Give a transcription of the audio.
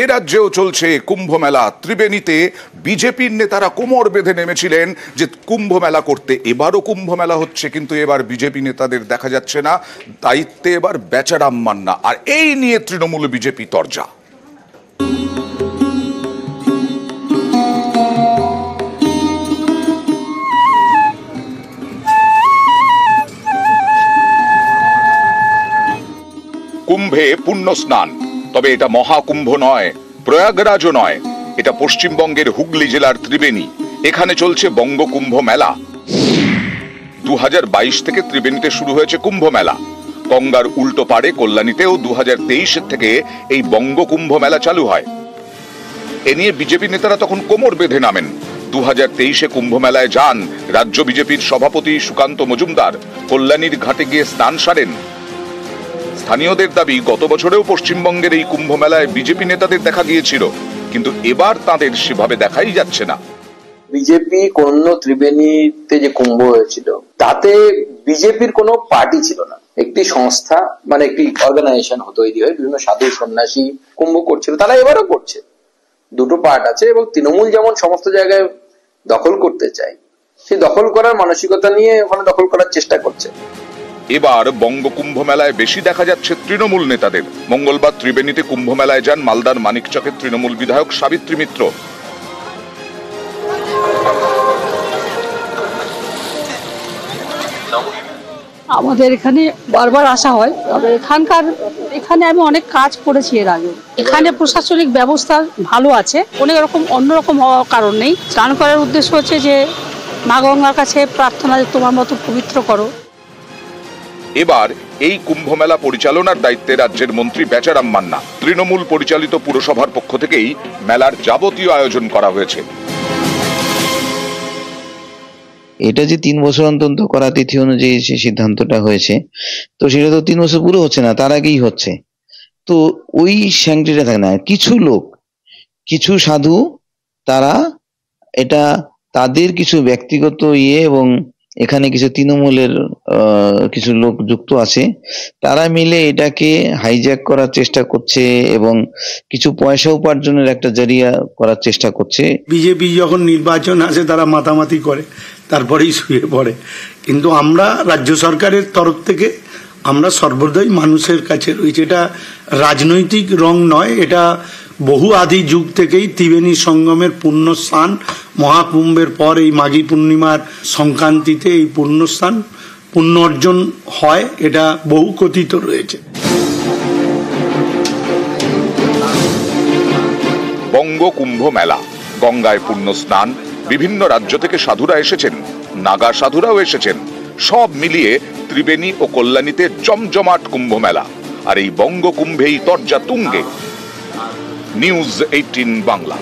এ রাজ্যেও চলছে কুম্ভ মেলা। ত্রিবেণীতে বিজেপির নেতারা কোমর বেঁধে নেমেছিলেন যে কুম্ভ মেলা করতে। এবারও কুম্ভ মেলা হচ্ছে, কিন্তু এবার বিজেপি নেতাদের দেখা যাচ্ছে না। দায়িত্বে এবার বেচারাম মান্না, আর এই নিয়ে তৃণমূল বিজেপি তরজা। কুম্ভে পুণ্য স্নান, তবে এটা মহাকুম্ভ নয়, প্রয়াগরাজও নয়। এটা পশ্চিমবঙ্গের হুগলি জেলার ত্রিবেণী। এখানে চলছে বঙ্গকুম্ভ মেলা। 2022 থেকে ত্রিবেণীতে শুরু হয়েছে কুম্ভ মেলা। গঙ্গার উল্টো পাড়ে কল্যাণীতেও 2023 থেকে এই বঙ্গকুম্ভ মেলা চালু হয়। এ নিয়ে বিজেপি নেতারা তখন কোমর বেঁধে নামেন। 2023 কুম্ভ মেলায় যান রাজ্য বিজেপির সভাপতি সুকান্ত মজুমদার। কল্যাণীর ঘাটে গিয়ে স্নান সারেন। স্থানীয়দের দাবি, গত বছরেও পশ্চিমবঙ্গের এই কুম্ভ মেলায় বিজেপি নেতাদের দেখা গিয়েছিল, কিন্তু এবার তাদের সেভাবে দেখাই যাচ্ছে না। বিজেপি কোন ত্রিবেণীতে যে কুম্ভ হয়েছিল তাতে বিজেপির কোনো পার্টি ছিল না, একটি সংস্থা মানে একটি অর্গানাইজেশন তৈরি হয়ে বিভিন্ন সাধু সন্ন্যাসী কুম্ভ করছিল। তারা এবারও করছে। দুটো পার্ট আছে, এবং তৃণমূল যেমন সমস্ত জায়গায় দখল করতে চায়, সেই দখল করার মানসিকতা নিয়ে ওখানে দখল করার চেষ্টা করছে। এবার বঙ্গকুম্ভ মেলায় বেশি দেখা যাচ্ছে তৃণমূল নেতাদের। মঙ্গলবার ত্রিবেণীতে কুম্ভ মেলায় যান মালদার মানিকচকের তৃণমূল বিধায়ক সাবিত্রী মিত্র। আমাদের এখানে বারবার আসা হয়, তবে এখানে আমি অনেক কাজ করেছি এর আগে। এখানে প্রশাসনিক ব্যবস্থা ভালো আছে, অন্যরকম হওয়ার কারণ নেই। স্নান করার উদ্দেশ্য হচ্ছে যে মা গঙ্গার কাছে প্রার্থনা, তোমার মতো পবিত্র করো। এবার এই কুম্ভ মেলা পরিচালনার দায়িত্বে রাজ্যের মন্ত্রী বেচারাম মান্না। তৃণমূল পরিচালিত পুরসভার পক্ষ থেকেই মেলার যাবতীয় আয়োজন করা হয়েছে। এটা যে 3 বছর অন্তর করা তিথি অনুযায়ী যে সিদ্ধান্তটা হয়েছে, তো সেটা তো 3 বছর পুরো হচ্ছে না, তার আগেই হচ্ছে। তো ওই স্যাংটিটা থাকে না। কিছু সাধু, তারা এটা তাদের কিছু ব্যক্তিগত এবং এখানে কিছু তৃণমূলের কিছু লোক যুক্ত আছে, তারা মিলে এটাকে হাইজ্যাক করার চেষ্টা করছে এবং কিছু পয়সা উপার্জনের একটা জরিয়া করার চেষ্টা করছে। বিজেপি যখন নির্বাচন আসে তারা মাতামাতি করে, তারপরেই শুয়ে পড়ে। কিন্তু আমরা রাজ্য সরকারের তরফ থেকে আমরা সর্বদাই মানুষের কাছে রয়েছে। এটা রাজনৈতিক রং নয়, এটা বহু আদি যুগ থেকেই ত্রিবেণী সঙ্গমের পুণ্য স্নান। মহাকুম্ভের পর এই মাঘী পূর্ণিমার সংক্রান্তিতে এই পুণ্যস্থান পুণ্য অর্জন হয়, এটা বহু কথিত রয়েছে। বঙ্গকুম্ভ মেলা, গঙ্গায় পুণ্য স্নান, বিভিন্ন রাজ্য থেকে সাধুরা এসেছেন, নাগা সাধুরাও এসেছেন। সব মিলিয়ে ত্রিবেণী ও কল্যাণীতে জমজমাট কুম্ভ মেলা। আর এই বঙ্গকুম্ভেই তরজা তুঙ্গে। নিউজ 18 বাংলা।